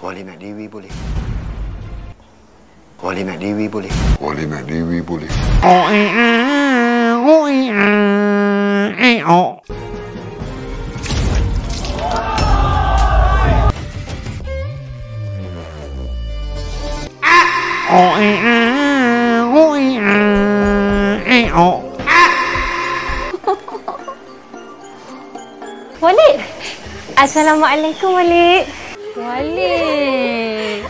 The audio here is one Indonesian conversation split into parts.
Wali Mak Dewi boleh. Wali Mak Dewi boleh. Wali Mak Dewi boleh. Walid. Assalamualaikum, Walid. Walid.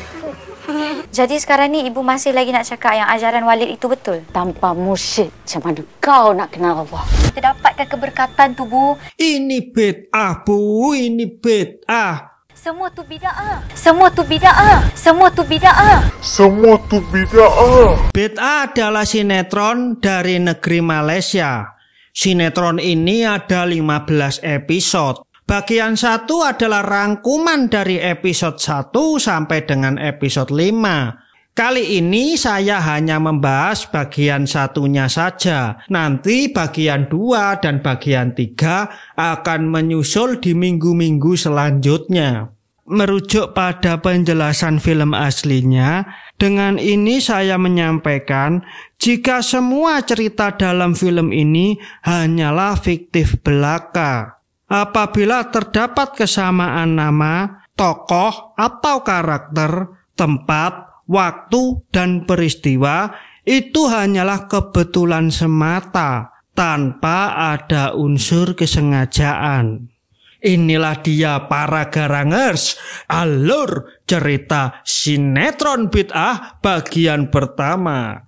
Jadi sekarang ni ibu masih lagi nak cakap yang ajaran Walid itu betul? Tanpa mursyid, macam mana kau nak kenal Allah? Kita dapatkan keberkatan tu, Bu. Ini bid'ah, Bu. Ini bid'ah. Semua tu bid'ah. Semua tu bid'ah. Semua tu bid'ah. Semua tu bid'ah. Bid'ah adalah sinetron dari negeri Malaysia. Sinetron ini ada 15 episode. Bagian 1 adalah rangkuman dari episode 1 sampai dengan episode 5. Kali ini saya hanya membahas bagian 1-nya saja. Nanti bagian 2 dan bagian 3 akan menyusul di minggu-minggu selanjutnya. Merujuk pada penjelasan film aslinya, dengan ini saya menyampaikan jika semua cerita dalam film ini hanyalah fiktif belaka. Apabila terdapat kesamaan nama, tokoh atau karakter, tempat, waktu, dan peristiwa, itu hanyalah kebetulan semata, tanpa ada unsur kesengajaan. Inilah dia para garangers, alur cerita sinetron bid'ah bagian pertama.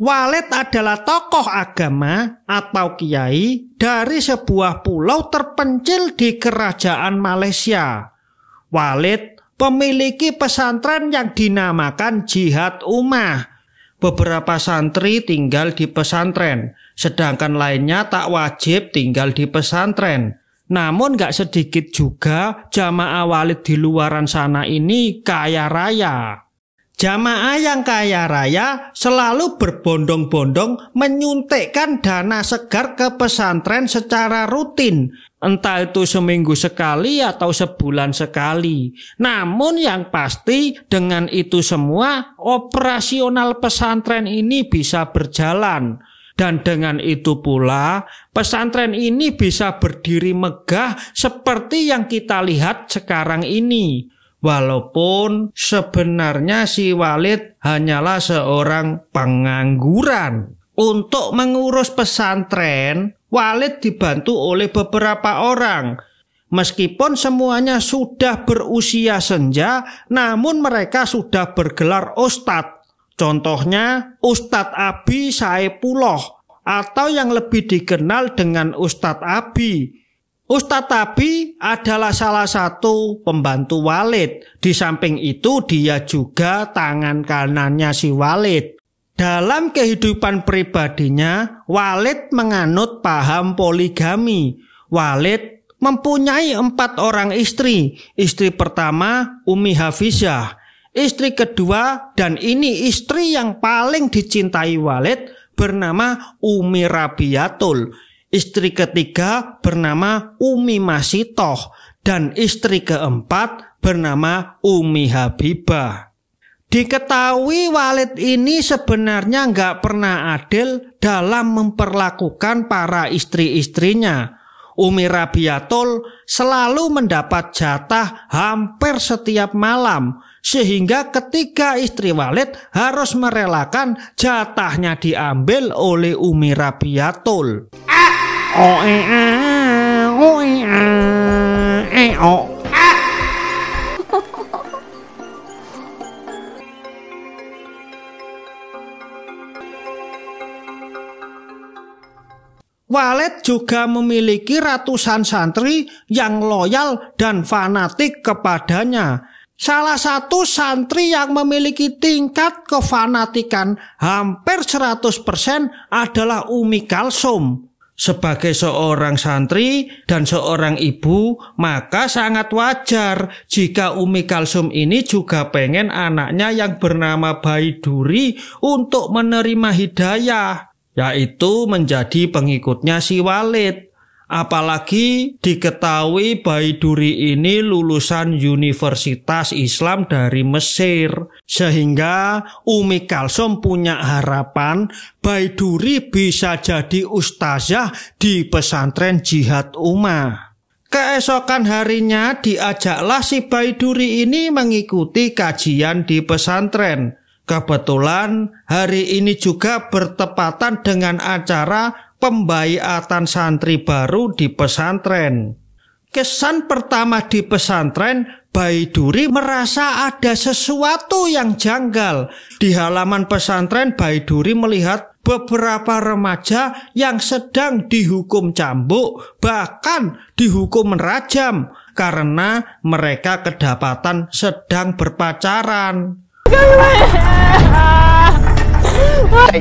Walid adalah tokoh agama atau kiai dari sebuah pulau terpencil di kerajaan Malaysia. Walid memiliki pesantren yang dinamakan Jihad Ummah. Beberapa santri tinggal di pesantren, sedangkan lainnya tak wajib tinggal di pesantren. Namun gak sedikit juga jamaah Walid di luaran sana ini kaya raya. Jamaah yang kaya raya selalu berbondong-bondong menyuntikkan dana segar ke pesantren secara rutin. Entah itu seminggu sekali atau sebulan sekali. Namun yang pasti dengan itu semua operasional pesantren ini bisa berjalan. Dan dengan itu pula pesantren ini bisa berdiri megah seperti yang kita lihat sekarang ini. Walaupun sebenarnya si Walid hanyalah seorang pengangguran. Untuk mengurus pesantren, Walid dibantu oleh beberapa orang. Meskipun semuanya sudah berusia senja, namun mereka sudah bergelar ustadz. Contohnya Ustadz Abi Saipullah atau yang lebih dikenal dengan Ustadz Abi. Ustadz Abi adalah salah satu pembantu Walid. Di samping itu dia juga tangan kanannya si Walid. Dalam kehidupan pribadinya, Walid menganut paham poligami. Walid mempunyai 4 orang istri. Istri pertama Umi Hafizah. Istri kedua, dan ini istri yang paling dicintai Walid, bernama Umi Rabiatul. Istri ketiga bernama Umi Masitoh, dan istri keempat bernama Umi Habibah. Diketahui Walid ini sebenarnya nggak pernah adil dalam memperlakukan para istri-istrinya. Umi Rabiatul selalu mendapat jatah hampir setiap malam, sehingga ketika istri Walid harus merelakan jatahnya diambil oleh Umi Rabiatul. Walid juga memiliki ratusan santri yang loyal dan fanatik kepadanya. Salah satu santri yang memiliki tingkat kefanatikan hampir 100% adalah Umi Kalsum. Sebagai seorang santri dan seorang ibu, maka sangat wajar jika Umi Kalsum ini juga pengen anaknya yang bernama Bayi Duri untuk menerima hidayah, yaitu menjadi pengikutnya si Walid. Apalagi diketahui Baiduri ini lulusan Universitas Islam dari Mesir. Sehingga Umi Kalsum punya harapan Baiduri bisa jadi ustazah di pesantren Jihad Ummah. Keesokan harinya diajaklah si Baiduri ini mengikuti kajian di pesantren. Kebetulan hari ini juga bertepatan dengan acara pembaiatan santri baru di pesantren. Kesan pertama di pesantren, Baiduri merasa ada sesuatu yang janggal. Di halaman pesantren, Baiduri melihat beberapa remaja yang sedang dihukum cambuk, bahkan dihukum rajam karena mereka kedapatan sedang berpacaran.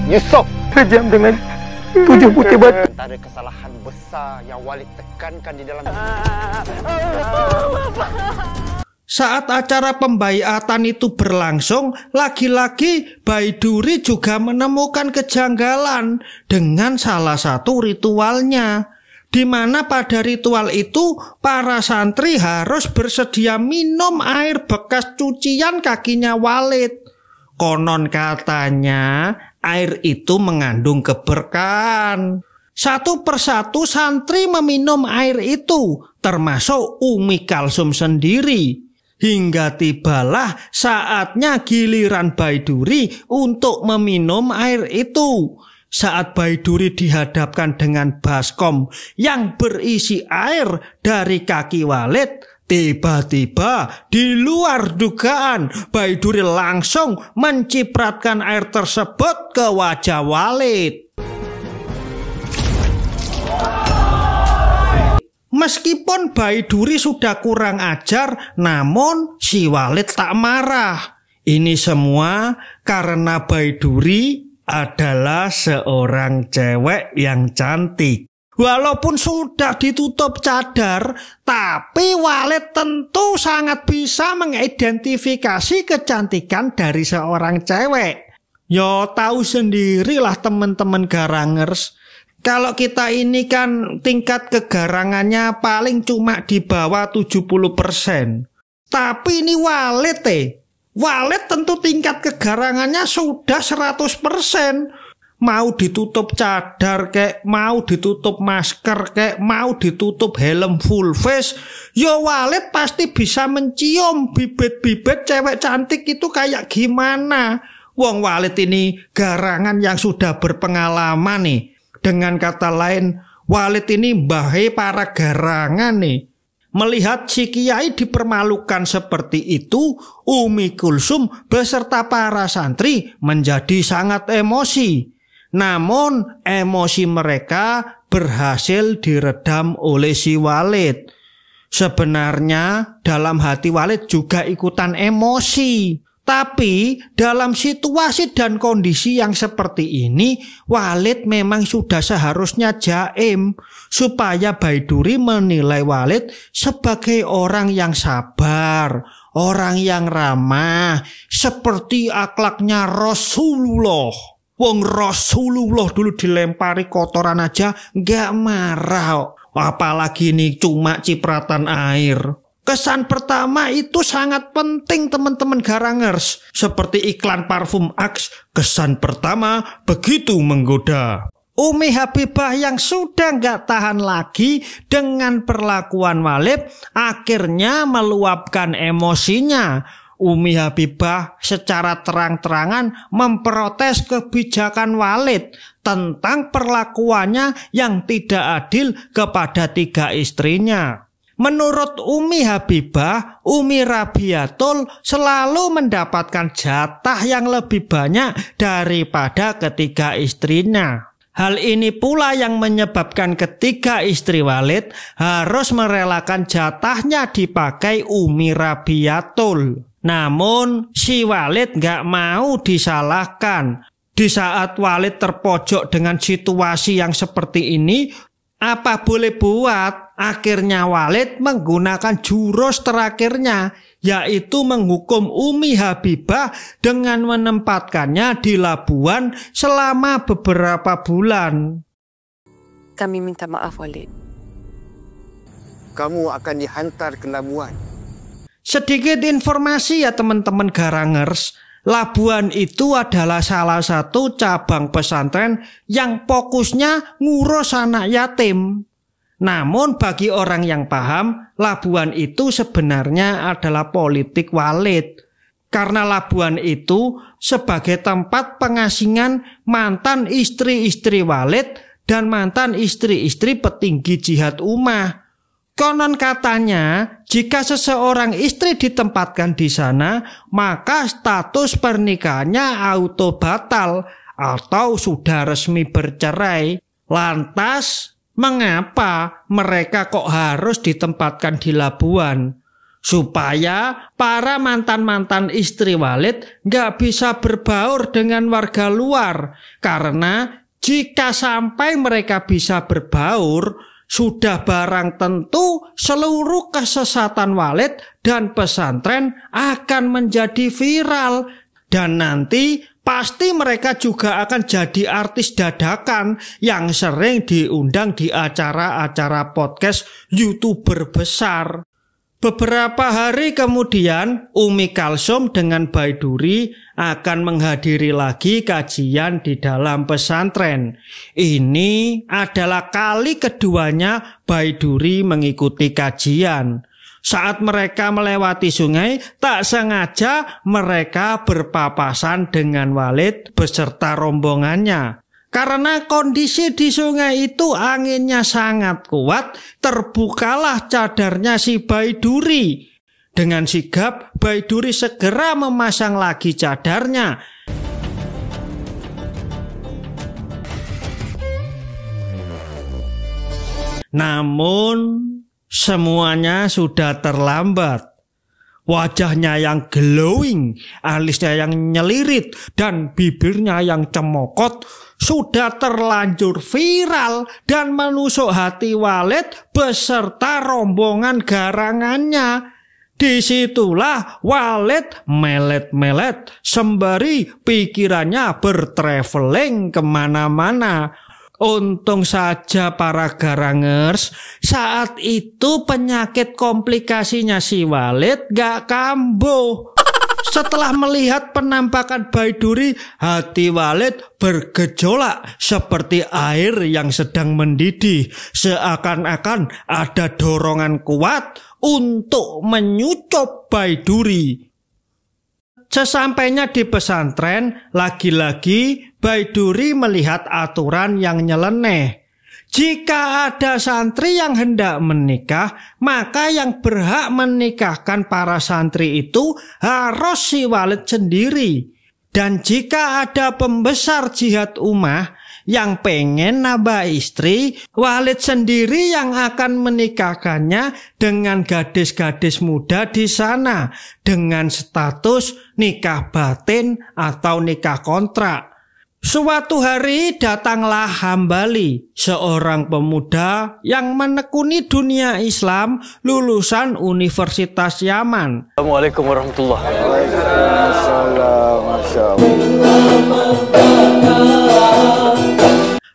Yusuf Rejam dengan 7 putih batu. ada kesalahan besar yang Walid tekankan di dalam Saat acara pembaiatan itu berlangsung, lagi-lagi Baiduri juga menemukan kejanggalan dengan salah satu ritualnya, di mana pada ritual itu para santri harus bersedia minum air bekas cucian kakinya Walid. Konon katanya air itu mengandung keberkahan. Satu persatu santri meminum air itu, termasuk Umi Kalsum sendiri. Hingga tibalah saatnya giliran Baiduri untuk meminum air itu. Saat Baiduri dihadapkan dengan baskom yang berisi air dari kaki Walid, tiba-tiba di luar dugaan Baiduri langsung mencipratkan air tersebut ke wajah Walid. Meskipun Baiduri sudah kurang ajar, namun si Walid tak marah. Ini semua karena Baiduri adalah seorang cewek yang cantik. Walaupun sudah ditutup cadar, tapi Walid tentu sangat bisa mengidentifikasi kecantikan dari seorang cewek. Yo tahu sendirilah teman-teman garangers. Kalau kita ini kan tingkat kegarangannya paling cuma di bawah 70%. Tapi ini Walid Walid tentu tingkat kegarangannya sudah 100%. Mau ditutup cadar kek, mau ditutup masker kek, mau ditutup helm full face, yo Walid pasti bisa mencium bibit-bibit cewek cantik itu kayak gimana. Wong Walid ini garangan yang sudah berpengalaman nih. Dengan kata lain, Walid ini mbahe para garangan nih. Melihat si kiai dipermalukan seperti itu, Umi Kulsum beserta para santri menjadi sangat emosi. Namun emosi mereka berhasil diredam oleh si Walid. Sebenarnya dalam hati Walid juga ikutan emosi. Tapi dalam situasi dan kondisi yang seperti ini, Walid memang sudah seharusnya jaim supaya Baiduri menilai Walid sebagai orang yang sabar, orang yang ramah, seperti akhlaknya Rasulullah. Wong Rasulullah dulu dilempari kotoran aja gak marah, apalagi ini cuma cipratan air. Kesan pertama itu sangat penting teman-teman garangers. Seperti iklan parfum Axe, kesan pertama begitu menggoda. Umi Habibah yang sudah gak tahan lagi dengan perlakuan Walid akhirnya meluapkan emosinya. Umi Habibah secara terang-terangan memprotes kebijakan Walid tentang perlakuannya yang tidak adil kepada 3 istrinya. Menurut Umi Habibah, Umi Rabiatul selalu mendapatkan jatah yang lebih banyak daripada ketiga istrinya. Hal ini pula yang menyebabkan ketiga istri Walid harus merelakan jatahnya dipakai Umi Rabiatul. Namun si Walid gak mau disalahkan. Di saat Walid terpojok dengan situasi yang seperti ini, apa boleh buat? Akhirnya Walid menggunakan jurus terakhirnya, yaitu menghukum Umi Habibah dengan menempatkannya di Labuan selama beberapa bulan. Kami minta maaf, Walid. kamu akan dihantar ke Labuan. Sedikit informasi ya teman-teman Garangers, Labuan itu adalah salah satu cabang pesantren yang fokusnya ngurus anak yatim. Namun bagi orang yang paham, Labuan itu sebenarnya adalah politik Walid. Karena Labuan itu sebagai tempat pengasingan mantan istri-istri Walid dan mantan istri-istri petinggi jihad ummah. Konon katanya, jika seseorang istri ditempatkan di sana, maka status pernikahannya auto batal atau sudah resmi bercerai. Lantas, mengapa mereka kok harus ditempatkan di Labuan? Supaya para mantan-mantan istri Walid nggak bisa berbaur dengan warga luar. Karena jika sampai mereka bisa berbaur, sudah barang tentu seluruh kesesatan Walid dan pesantren akan menjadi viral. Dan nanti pasti mereka juga akan jadi artis dadakan yang sering diundang di acara-acara podcast YouTuber besar. Beberapa hari kemudian, Umi Kalsum dengan Baiduri akan menghadiri lagi kajian di dalam pesantren. Ini adalah kali keduanya Baiduri mengikuti kajian. Saat mereka melewati sungai, tak sengaja mereka berpapasan dengan Walid beserta rombongannya. Karena kondisi di sungai itu anginnya sangat kuat, terbukalah cadarnya si Baiduri. Dengan sigap, Baiduri segera memasang lagi cadarnya. Namun, semuanya sudah terlambat. Wajahnya yang glowing, alisnya yang nyelirit, dan bibirnya yang cemokot sudah terlanjur viral dan menusuk hati Walid beserta rombongan garangannya. Disitulah Walid melet-melet sembari pikirannya bertraveling kemana-mana. Untung saja para Garangers, saat itu penyakit komplikasinya si Walid gak kambuh. Setelah melihat penampakan Baiduri, hati Walid bergejolak seperti air yang sedang mendidih. Seakan-akan ada dorongan kuat untuk menyucup Baiduri. Sesampainya di pesantren, lagi-lagi Baiduri melihat aturan yang nyeleneh. Jika ada santri yang hendak menikah, maka yang berhak menikahkan para santri itu harus si Walid sendiri. Dan jika ada pembesar jihad ummah yang pengen nambah istri, Walid sendiri yang akan menikahkannya dengan gadis-gadis muda di sana dengan status nikah batin atau nikah kontrak. Suatu hari datanglah Hambali, seorang pemuda yang menekuni dunia Islam lulusan Universitas Yaman. Assalamualaikum warahmatullahi wabarakatuh.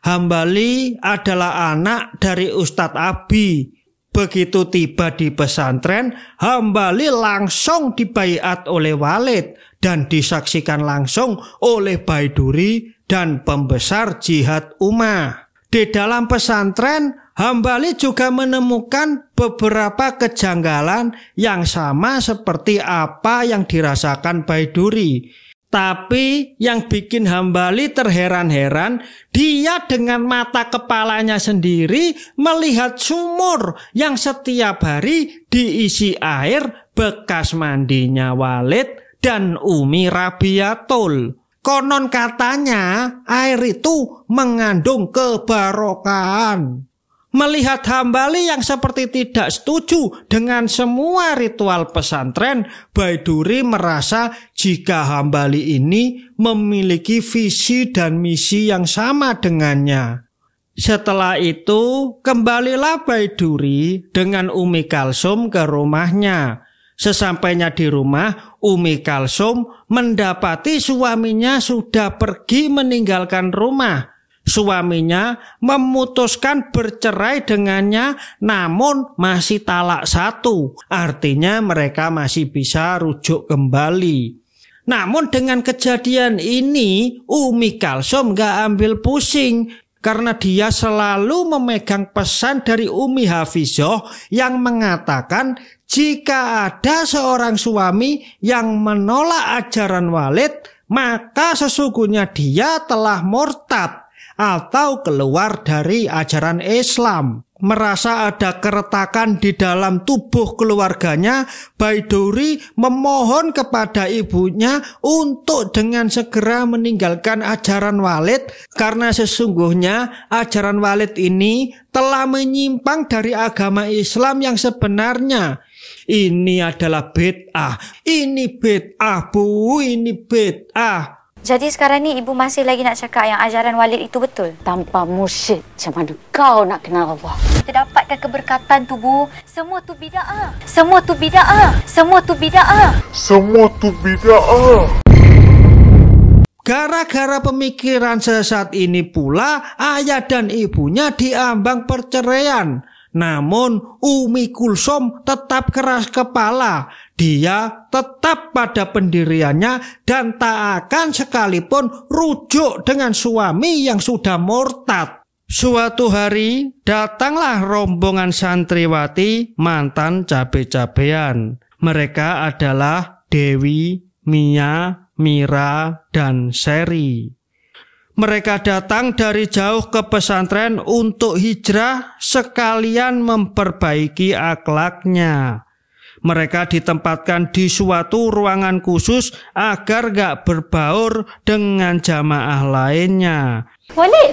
Hambali adalah anak dari Ustadz Abi. Begitu tiba di pesantren, Hambali langsung dibaiat oleh Walid dan disaksikan langsung oleh Baiduri dan pembesar jihad ummah. Di dalam pesantren, Hambali juga menemukan beberapa kejanggalan yang sama seperti apa yang dirasakan Baiduri. Tapi yang bikin Hambali terheran-heran, dia dengan mata kepalanya sendiri melihat sumur yang setiap hari diisi air bekas mandinya Walid dan Umi Rabiatul. Konon katanya air itu mengandung kebarokahan. Melihat Hambali yang seperti tidak setuju dengan semua ritual pesantren, Baiduri merasa jika Hambali ini memiliki visi dan misi yang sama dengannya. Setelah itu, kembalilah Baiduri dengan Umi Kalsum ke rumahnya. Sesampainya di rumah, Umi Kalsum mendapati suaminya sudah pergi meninggalkan rumah. Suaminya memutuskan bercerai dengannya, namun masih talak 1. Artinya mereka masih bisa rujuk kembali. Namun dengan kejadian ini, Umi Kalsum gak ambil pusing, karena dia selalu memegang pesan dari Umi Hafizoh yang mengatakan jika ada seorang suami yang menolak ajaran Walid, maka sesungguhnya dia telah murtad atau keluar dari ajaran Islam. Merasa ada keretakan di dalam tubuh keluarganya, Baiduri memohon kepada ibunya untuk dengan segera meninggalkan ajaran Walid, karena sesungguhnya ajaran Walid ini telah menyimpang dari agama Islam yang sebenarnya. Ini adalah bid'ah, ini bid'ah Bu, ini bid'ah. Jadi sekarang ni ibu masih lagi nak cakap yang ajaran Walid itu betul? Tanpa mursyid, macam mana kau nak kenal Allah? Kita dapatkan keberkatan tu, Bu. Semua tu bid'ah. Semua tu bid'ah. Semua tu bid'ah. Semua tu bid'ah. Gara-gara pemikiran sesat ini pula, ayah dan ibunya diambang perceraian. Namun Umi Kulsum tetap keras kepala. Dia tetap pada pendiriannya dan tak akan sekalipun rujuk dengan suami yang sudah murtad. Suatu hari datanglah rombongan santriwati mantan cabe-cabean. Mereka adalah Dewi, Mia, Mira, dan Seri. Mereka datang dari jauh ke pesantren untuk hijrah sekalian memperbaiki akhlaknya. Mereka ditempatkan di suatu ruangan khusus agar gak berbaur dengan jamaah lainnya. Walid,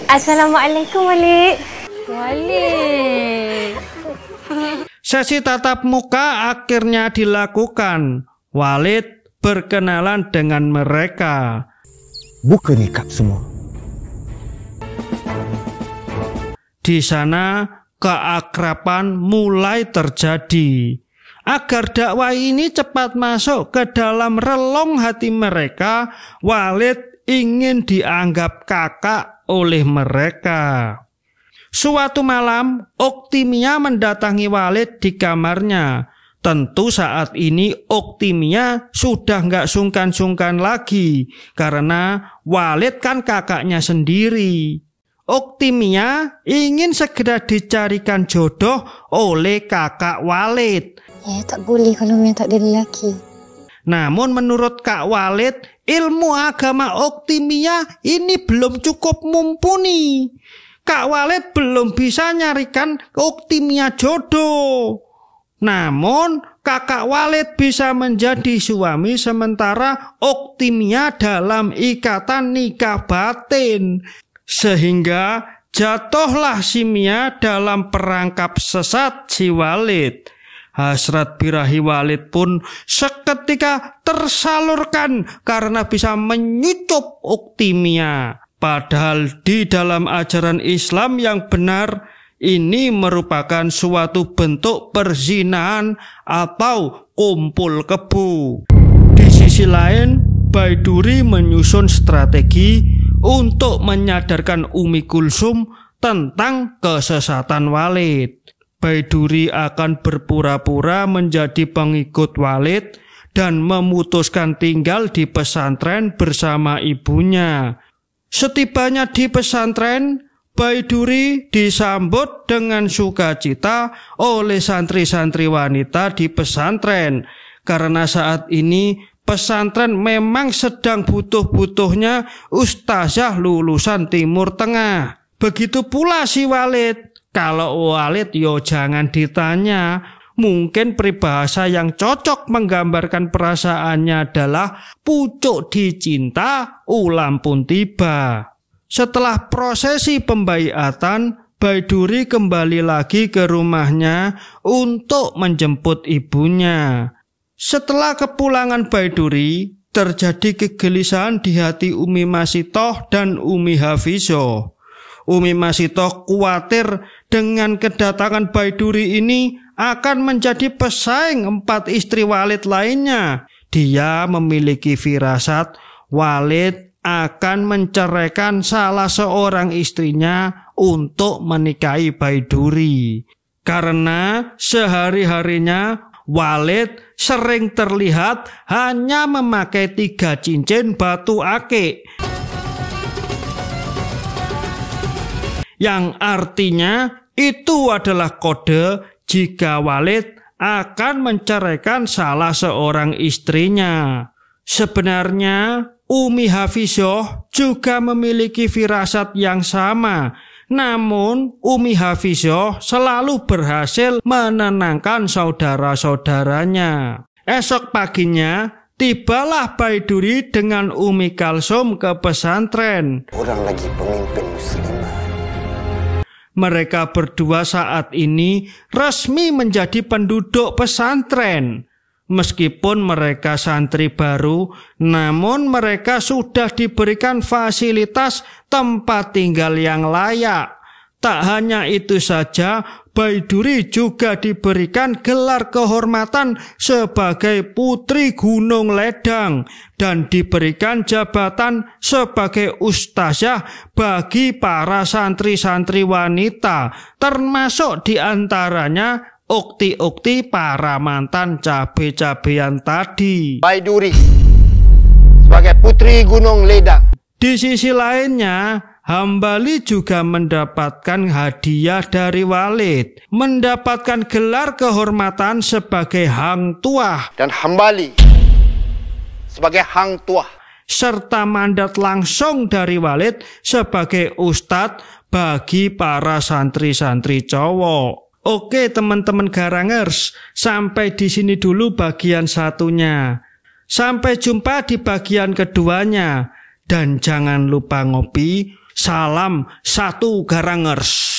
Assalamualaikum Walid. Walid. Sesi tatap muka akhirnya dilakukan. Walid berkenalan dengan mereka. Buka nikah semua. Di sana keakraban mulai terjadi. Agar dakwah ini cepat masuk ke dalam relung hati mereka, Walid ingin dianggap kakak oleh mereka. Suatu malam, Uktimia mendatangi Walid di kamarnya. Tentu saat ini Uktimia sudah nggak sungkan-sungkan lagi, karena Walid kan kakaknya sendiri. Uktimia ingin segera dicarikan jodoh oleh kakak Walid. Ya, tak boleh kalau memang tak ada lelaki. Namun menurut Kak Walid, ilmu agama Uktimia ini belum cukup mumpuni. Kak Walid belum bisa nyarikan Uktimia jodoh. Namun kakak Walid bisa menjadi suami sementara Uktimia dalam ikatan nikah batin. Sehingga jatuhlah si Mia dalam perangkap sesat si Walid. Hasrat birahi Walid pun seketika tersalurkan karena bisa menyucup Uktimia. Padahal di dalam ajaran Islam yang benar, ini merupakan suatu bentuk perzinahan atau kumpul kebo. Di sisi lain, Baiduri menyusun strategi untuk menyadarkan Umi Kulsum tentang kesesatan Walid. Baiduri akan berpura-pura menjadi pengikut Walid dan memutuskan tinggal di pesantren bersama ibunya. Setibanya di pesantren, Baiduri disambut dengan sukacita oleh santri-santri wanita di pesantren. Karena saat ini pesantren memang sedang butuh-butuhnya ustazah lulusan Timur Tengah. Begitu pula si Walid. Kalau Walid yo jangan ditanya. Mungkin peribahasa yang cocok menggambarkan perasaannya adalah pucuk dicinta ulam pun tiba. Setelah prosesi pembaiatan, Baiduri kembali lagi ke rumahnya untuk menjemput ibunya. Setelah kepulangan Baiduri, terjadi kegelisahan di hati Umi Masitoh dan Umi Hafizoh. Umi Masitoh khawatir dengan kedatangan Baiduri ini akan menjadi pesaing 4 istri Walid lainnya. Dia memiliki firasat Walid akan menceraikan salah seorang istrinya untuk menikahi Baiduri. Karena sehari-harinya Walid sering terlihat hanya memakai 3 cincin batu akik, yang artinya itu adalah kode jika Walid akan menceraikan salah seorang istrinya. Sebenarnya Umi Hafizah juga memiliki firasat yang sama. Namun Umi Hafizah selalu berhasil menenangkan saudara-saudaranya. Esok paginya tibalah Baiduri dengan Umi Kalsum ke pesantren. Orang lagi pemimpin muslimah. Mereka berdua saat ini resmi menjadi penduduk pesantren. Meskipun mereka santri baru, namun mereka sudah diberikan fasilitas tempat tinggal yang layak. Tak hanya itu saja, Baiduri juga diberikan gelar kehormatan sebagai Putri Gunung Ledang dan diberikan jabatan sebagai ustazah bagi para santri-santri wanita, termasuk diantaranya ukti-ukti para mantan cabe-cabean tadi. Baiduri sebagai Putri Gunung Ledang. Di sisi lainnya, Hambali juga mendapatkan hadiah dari Walid, mendapatkan gelar kehormatan sebagai Hang Tuah, Dan Hambali sebagai Hang Tuah, serta mandat langsung dari Walid sebagai ustadz bagi para santri-santri cowok. Oke teman-teman Garangers, sampai di sini dulu bagian satunya. Sampai jumpa di bagian keduanya. Dan jangan lupa ngopi. Salam 1 Garangers.